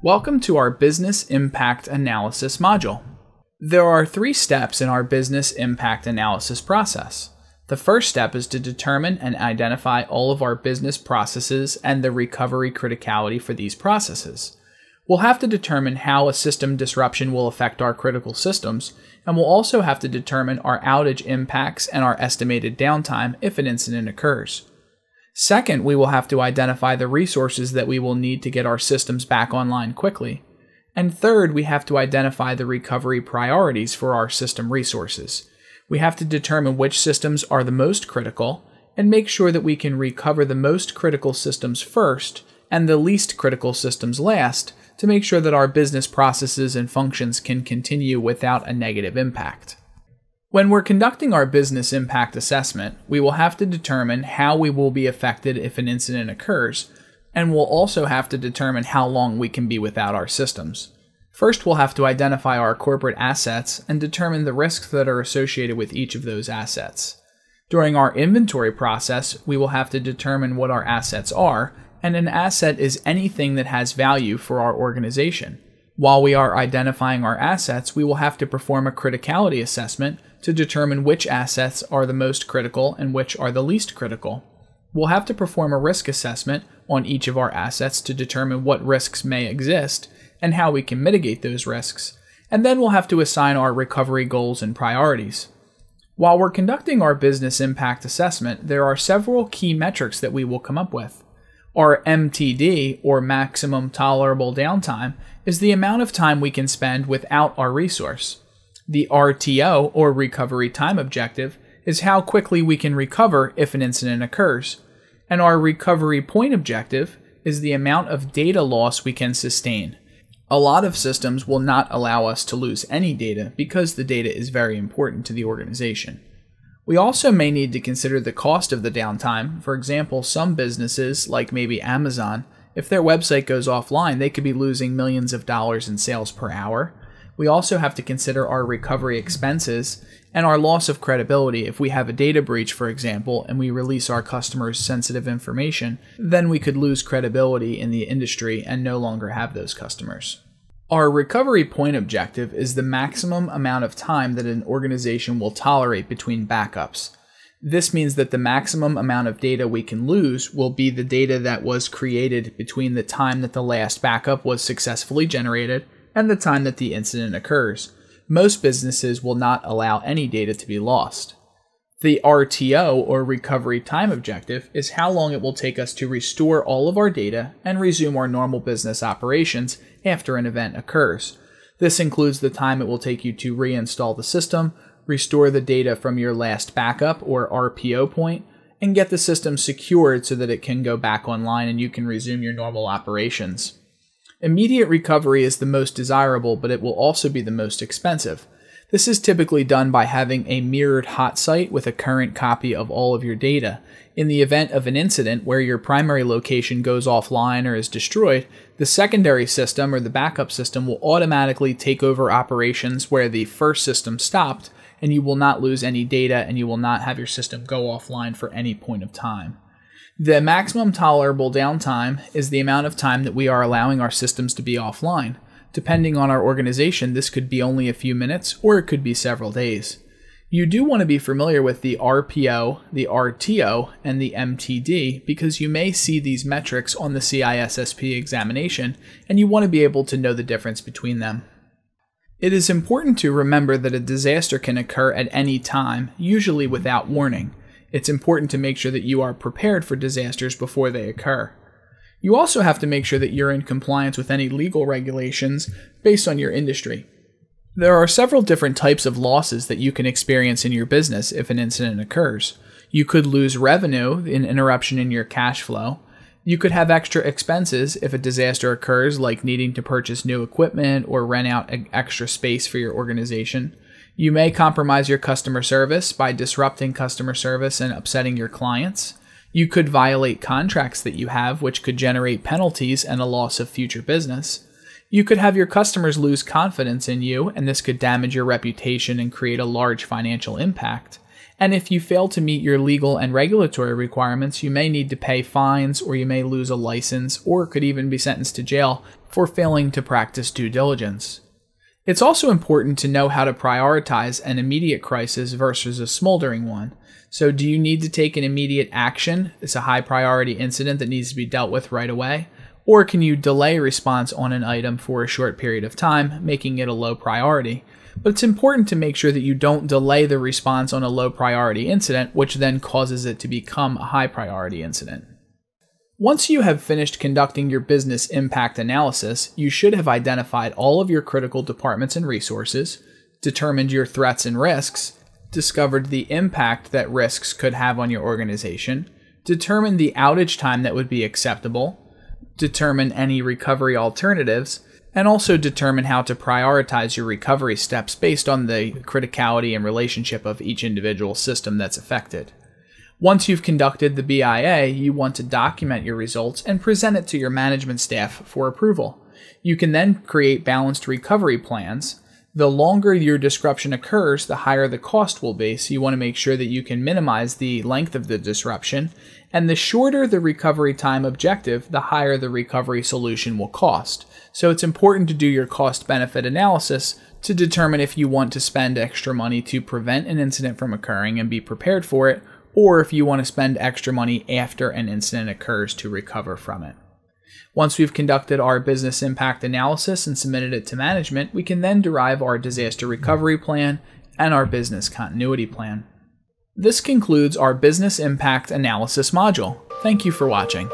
Welcome to our Business Impact Analysis module. There are 3 steps in our business impact analysis process. The first step is to determine and identify all of our business processes and the recovery criticality for these processes. We'll have to determine how a system disruption will affect our critical systems, and we'll also have to determine our outage impacts and our estimated downtime if an incident occurs. Second, we will have to identify the resources that we will need to get our systems back online quickly. And third, we have to identify the recovery priorities for our system resources. We have to determine which systems are the most critical and make sure that we can recover the most critical systems first and the least critical systems last to make sure that our business processes and functions can continue without a negative impact. When we're conducting our business impact assessment, we will have to determine how we will be affected if an incident occurs, and we'll also have to determine how long we can be without our systems. First, we'll have to identify our corporate assets and determine the risks that are associated with each of those assets. During our inventory process, we will have to determine what our assets are, and an asset is anything that has value for our organization. While we are identifying our assets, we will have to perform a criticality assessment to determine which assets are the most critical and which are the least critical. We'll have to perform a risk assessment on each of our assets to determine what risks may exist and how we can mitigate those risks, and then we'll have to assign our recovery goals and priorities. While we're conducting our business impact assessment, there are several key metrics that we will come up with. Our MTD, or maximum tolerable downtime, is the amount of time we can spend without our resource. The RTO, or recovery time objective, is how quickly we can recover if an incident occurs. And our recovery point objective is the amount of data loss we can sustain. A lot of systems will not allow us to lose any data because the data is very important to the organization. We also may need to consider the cost of the downtime. For example, some businesses, like maybe Amazon, if their website goes offline, they could be losing millions of dollars in sales per hour. We also have to consider our recovery expenses and our loss of credibility. If we have a data breach, for example, and we release our customers' sensitive information, then we could lose credibility in the industry and no longer have those customers. Our recovery point objective is the maximum amount of time that an organization will tolerate between backups. This means that the maximum amount of data we can lose will be the data that was created between the time that the last backup was successfully generated and the time that the incident occurs. Most businesses will not allow any data to be lost. The RTO, or recovery time objective, is how long it will take us to restore all of our data and resume our normal business operations after an event occurs. This includes the time it will take you to reinstall the system, restore the data from your last backup or RPO point, and get the system secured so that it can go back online and you can resume your normal operations. Immediate recovery is the most desirable, but it will also be the most expensive. This is typically done by having a mirrored hot site with a current copy of all of your data. In the event of an incident where your primary location goes offline or is destroyed, the secondary system or the backup system will automatically take over operations where the first system stopped, and you will not lose any data and you will not have your system go offline for any point of time. The maximum tolerable downtime is the amount of time that we are allowing our systems to be offline. Depending on our organization, this could be only a few minutes or it could be several days. You do want to be familiar with the RPO, the RTO, and the MTD because you may see these metrics on the CISSP examination and you want to be able to know the difference between them. It is important to remember that a disaster can occur at any time, usually without warning. It's important to make sure that you are prepared for disasters before they occur. You also have to make sure that you're in compliance with any legal regulations based on your industry. There are several different types of losses that you can experience in your business if an incident occurs. You could lose revenue, an interruption in your cash flow. You could have extra expenses if a disaster occurs, like needing to purchase new equipment or rent out extra space for your organization. You may compromise your customer service by disrupting customer service and upsetting your clients. You could violate contracts that you have, which could generate penalties and a loss of future business. You could have your customers lose confidence in you, and this could damage your reputation and create a large financial impact. And if you fail to meet your legal and regulatory requirements, you may need to pay fines, or you may lose a license, or could even be sentenced to jail for failing to practice due diligence. It's also important to know how to prioritize an immediate crisis versus a smoldering one. So do you need to take an immediate action? It's a high priority incident that needs to be dealt with right away. Or can you delay response on an item for a short period of time, making it a low priority? But it's important to make sure that you don't delay the response on a low priority incident, which then causes it to become a high priority incident. Once you have finished conducting your business impact analysis, you should have identified all of your critical departments and resources, determined your threats and risks, discovered the impact that risks could have on your organization, determined the outage time that would be acceptable, determine any recovery alternatives, and also determine how to prioritize your recovery steps based on the criticality and relationship of each individual system that's affected. Once you've conducted the BIA, you want to document your results and present it to your management staff for approval. You can then create balanced recovery plans. The longer your disruption occurs, the higher the cost will be, so you want to make sure that you can minimize the length of the disruption, and the shorter the recovery time objective, the higher the recovery solution will cost. So it's important to do your cost-benefit analysis to determine if you want to spend extra money to prevent an incident from occurring and be prepared for it, or if you want to spend extra money after an incident occurs to recover from it. Once we've conducted our business impact analysis and submitted it to management, we can then derive our disaster recovery plan and our business continuity plan. This concludes our business impact analysis module. Thank you for watching.